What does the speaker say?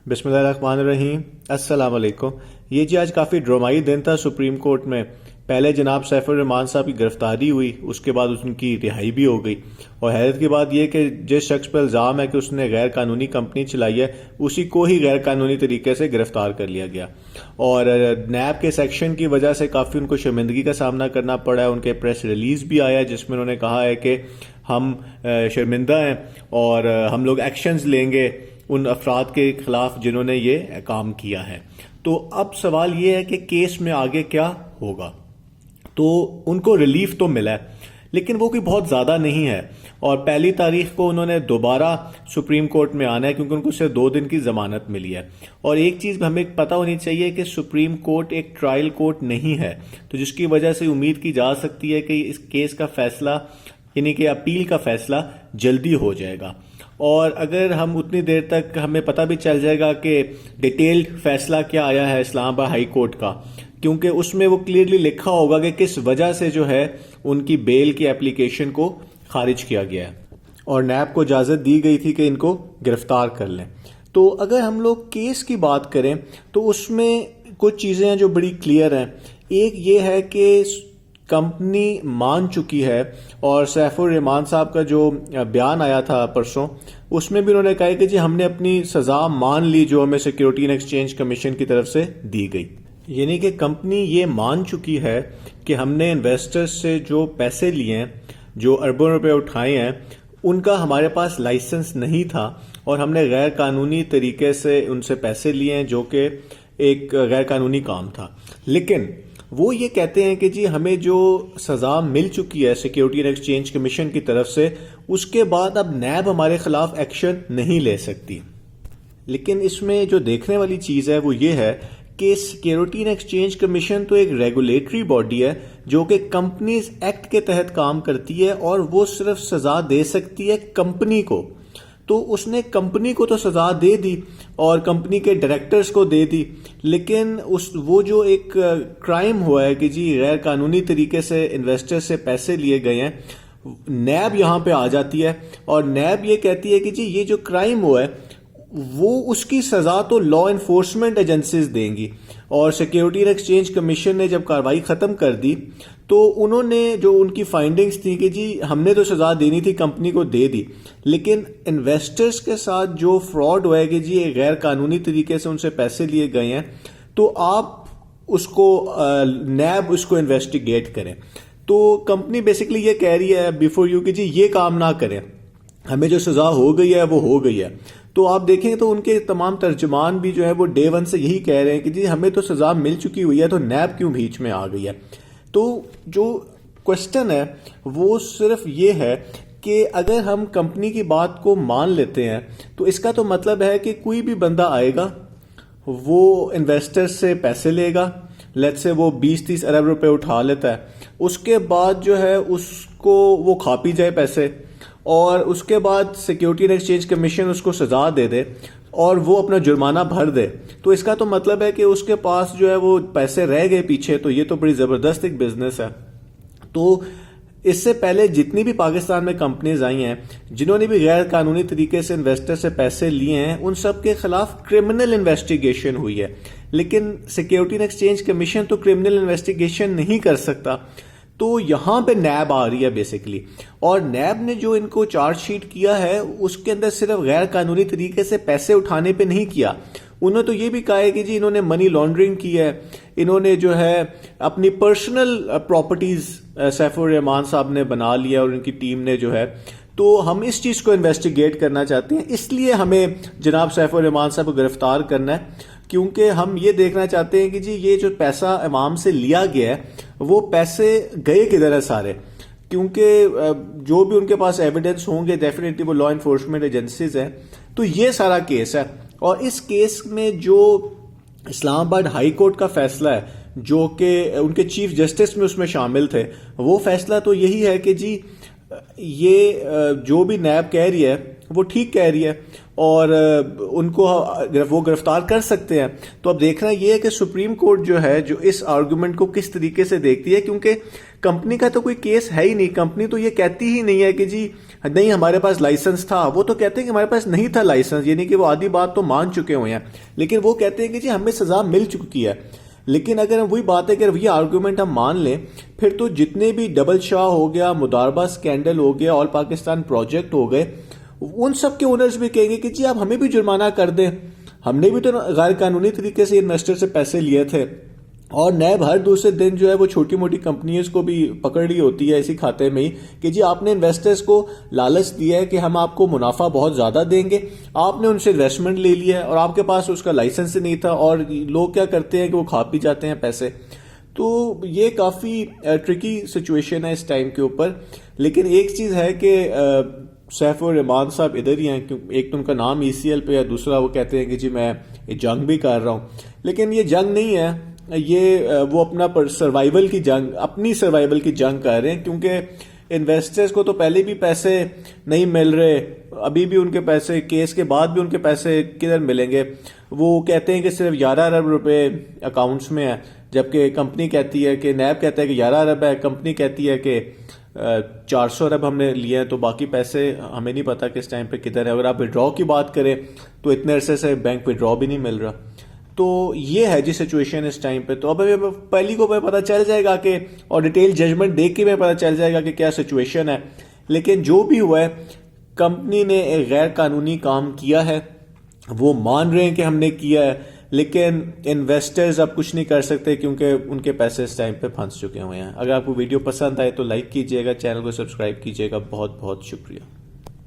बिस्मिल्लाहिर्रहमानिर्रहीम। अस्सलाम वालेकुम। ये जी आज काफ़ी ड्रामाई दिन था सुप्रीम कोर्ट में। पहले जनाब सैफुर रहमान साहब की गिरफ्तारी हुई, उसके बाद उनकी रिहाई भी हो गई। और हैरत की बात यह कि जिस शख्स पर इल्ज़ाम है कि उसने गैर कानूनी कंपनी चलाई है, उसी को ही गैर कानूनी तरीके से गिरफ्तार कर लिया गया। और नैब के सेक्शन की वजह से काफ़ी उनको शर्मिंदगी का सामना करना पड़ा है। उनके प्रेस रिलीज़ भी आया है जिसमें उन्होंने कहा है कि हम शर्मिंदा हैं और हम लोग एक्शंस लेंगे उन अफराद के खिलाफ जिन्होंने ये काम किया है। तो अब सवाल ये है कि केस में आगे क्या होगा। तो उनको रिलीफ तो मिला है लेकिन वो कोई बहुत ज़्यादा नहीं है। और 1 तारीख को उन्होंने दोबारा सुप्रीम कोर्ट में आना है क्योंकि उनको सिर्फ 2 दिन की ज़मानत मिली है। और एक चीज़ हमें पता होनी चाहिए कि सुप्रीम कोर्ट एक ट्रायल कोर्ट नहीं है, तो जिसकी वजह से उम्मीद की जा सकती है कि इस केस का फैसला यानी कि अपील का फैसला जल्दी हो जाएगा। और अगर हम उतनी देर तक हमें पता भी चल जाएगा कि डिटेल्ड फैसला क्या आया है इस्लामाबाद हाई कोर्ट का, क्योंकि उसमें वो क्लियरली लिखा होगा कि किस वजह से जो है उनकी बेल की एप्लीकेशन को खारिज किया गया है और नैब को इजाज़त दी गई थी कि इनको गिरफ्तार कर लें। तो अगर हम लोग केस की बात करें तो उसमें कुछ चीज़ें हैं जो बड़ी क्लियर हैं। एक ये है कि कंपनी मान चुकी है, और सैफुर रहमान साहब का जो बयान आया था परसों, उसमें भी उन्होंने कहा कि जी हमने अपनी सज़ा मान ली जो हमें सिक्योरिटी एंड एक्सचेंज कमीशन की तरफ से दी गई। यानी कि कंपनी ये मान चुकी है कि हमने इन्वेस्टर्स से जो पैसे लिए हैं, जो अरबों रुपए उठाए हैं, उनका हमारे पास लाइसेंस नहीं था और हमने गैर कानूनी तरीके से उनसे पैसे लिए हैं जो कि एक गैर कानूनी काम था। लेकिन वो ये कहते हैं कि जी हमें जो सज़ा मिल चुकी है सिक्योरिटी एंड एक्सचेंज कमीशन की तरफ से, उसके बाद अब नैब हमारे खिलाफ एक्शन नहीं ले सकती। लेकिन इसमें जो देखने वाली चीज़ है वो ये है कि सिक्योरिटी एंड एक्सचेंज कमीशन तो एक रेगुलेटरी बॉडी है जो कि कंपनीज एक्ट के तहत काम करती है और वो सिर्फ सज़ा दे सकती है कंपनी को। तो उसने कंपनी को तो सज़ा दे दी और कंपनी के डायरेक्टर्स को दे दी, लेकिन वो जो एक क्राइम हुआ है कि जी गैर कानूनी तरीके से इन्वेस्टर से पैसे लिए गए हैं, नैब यहाँ पे आ जाती है और नैब ये कहती है कि जी ये जो क्राइम हुआ है वो उसकी सज़ा तो लॉ इन्फोर्समेंट एजेंसीज देंगी। और सिक्योरिटी एंड एक्सचेंज कमीशन ने जब कार्रवाई ख़त्म कर दी तो उन्होंने जो उनकी फाइंडिंग्स थी कि जी हमने तो सज़ा देनी थी, कंपनी को दे दी, लेकिन इन्वेस्टर्स के साथ जो फ्रॉड हुआ है कि जी गैर कानूनी तरीके से उनसे पैसे लिए गए हैं, तो आप उसको नैब उसको इन्वेस्टिगेट करें। तो कंपनी बेसिकली ये कह रही है बिफोर यू कि जी ये काम ना करें, हमें जो सज़ा हो गई है वो हो गई है। तो आप देखें तो उनके तमाम तर्जुमान भी जो है वो डे 1 से यही कह रहे हैं कि जी हमें तो सज़ा मिल चुकी हुई है, तो नैब क्यों बीच में आ गई है। तो जो क्वेश्चन है वो सिर्फ ये है कि अगर हम कंपनी की बात को मान लेते हैं तो इसका तो मतलब है कि कोई भी बंदा आएगा, वो इन्वेस्टर्स से पैसे लेगा, लेट्स से वो 20-30 अरब रुपए उठा लेता है, उसके बाद जो है उसको वो खा पी जाए पैसे, और उसके बाद सिक्योरिटी एंड एक्सचेंज कमीशन उसको सज़ा दे दे और वो अपना जुर्माना भर दे, तो इसका तो मतलब है कि उसके पास जो है वो पैसे रह गए पीछे। तो ये तो बड़ी ज़बरदस्त एक बिजनेस है। तो इससे पहले जितनी भी पाकिस्तान में कंपनीज आई हैं जिन्होंने भी गैर कानूनी तरीके से इन्वेस्टर से पैसे लिए हैं, उन सब के खिलाफ क्रिमिनल इन्वेस्टिगेशन हुई है। लेकिन सिक्योरिटी एंड एक्सचेंज कमीशन तो क्रिमिनल इन्वेस्टिगेशन नहीं कर सकता। तो यहां पे नैब आ रही है बेसिकली, और नैब ने जो इनको चार्जशीट किया है उसके अंदर सिर्फ गैर कानूनी तरीके से पैसे उठाने पे नहीं किया, उन्होंने तो ये भी कहा है कि जी इन्होंने मनी लॉन्ड्रिंग की है, इन्होंने जो है अपनी पर्सनल प्रॉपर्टीज सैफुर रहमान साहब ने बना लिया और उनकी टीम ने जो है। तो हम इस चीज़ को इन्वेस्टिगेट करना चाहते हैं, इसलिए हमें जनाब सैफुर रहमान साहब को गिरफ्तार करना है, क्योंकि हम ये देखना चाहते हैं कि जी ये जो पैसा इमाम से लिया गया है वो पैसे गए किधर है सारे, क्योंकि जो भी उनके पास एविडेंस होंगे डेफिनेटली वो लॉ इन्फोर्समेंट एजेंसीज हैं। तो ये सारा केस है, और इस केस में जो इस्लामाबाद हाई कोर्ट का फैसला है जो कि उनके चीफ जस्टिस में उसमें शामिल थे, वो फैसला तो यही है कि जी ये जो भी नैब कह रही है वो ठीक कह रही है, और उनको वो गिरफ्तार कर सकते हैं। तो अब देखना ये है कि सुप्रीम कोर्ट जो है जो इस आर्गुमेंट को किस तरीके से देखती है, क्योंकि कंपनी का तो कोई केस है ही नहीं। कंपनी तो ये कहती ही नहीं है कि जी नहीं हमारे पास लाइसेंस था, वो तो कहते हैं कि हमारे पास नहीं था लाइसेंस, यानी कि वो आधी बात तो मान चुके हुए हैं, लेकिन वो कहते हैं कि जी हमें सजा मिल चुकी है। लेकिन अगर वही बात है कि ये आर्गुमेंट हम मान लें, फिर तो जितने भी डबल शाह हो गया, मुदारबा स्कैंडल हो गया, ऑल पाकिस्तान प्रोजेक्ट हो गए, उन सब के ओनर्स भी कहेंगे कि जी आप हमें भी जुर्माना कर दें, हमने भी तो गैर कानूनी तरीके से इन्वेस्टर से पैसे लिए थे। और नैब हर दूसरे दिन जो है वो छोटी मोटी कंपनीज को भी पकड़ रही होती है इसी खाते में ही कि जी आपने इन्वेस्टर्स को लालच दिया है कि हम आपको मुनाफा बहुत ज्यादा देंगे, आपने उनसे इन्वेस्टमेंट ले लिया है और आपके पास उसका लाइसेंस ही नहीं था, और लोग क्या करते हैं कि वो खा पी जाते हैं पैसे। तो ये काफी ट्रिकी सिचुएशन है इस टाइम के ऊपर। लेकिन एक चीज है कि सैफ और रहमान साहब इधर ही हैं, एक तो उनका नाम ईसीएल पे है, दूसरा वो कहते हैं कि जी मैं ये जंग भी कर रहा हूं। लेकिन ये जंग नहीं है, ये वो अपना सर्वाइवल की जंग, अपनी सर्वाइवल की जंग कर रहे हैं, क्योंकि इन्वेस्टर्स को तो पहले भी पैसे नहीं मिल रहे, अभी भी उनके पैसे, केस के बाद भी उनके पैसे किधर मिलेंगे। वो कहते हैं कि सिर्फ 11 अरब रुपए अकाउंट्स में है, जबकि कंपनी कहती है कि नैब कहता है कि 11 अरब है, कंपनी कहती है कि 400 अरब हमने लिए हैं, तो बाकी पैसे हमें नहीं पता किस टाइम पे किधर है। अगर आप विड्रॉ की बात करें तो इतने अरसे से बैंक विड्रॉ भी नहीं मिल रहा। तो ये है जी सिचुएशन इस टाइम पे। तो अब हमें पहली को पता चल जाएगा कि, और डिटेल जजमेंट देख के हमें पता चल जाएगा कि क्या सिचुएशन है। लेकिन जो भी हुआ है, कंपनी ने एक गैर कानूनी काम किया है, वो मान रहे हैं कि हमने किया है, लेकिन इन्वेस्टर्स अब कुछ नहीं कर सकते क्योंकि उनके पैसे इस टाइम पे फंस चुके हुए हैं। अगर आपको वीडियो पसंद आए तो लाइक कीजिएगा, चैनल को सब्सक्राइब कीजिएगा। बहुत बहुत शुक्रिया।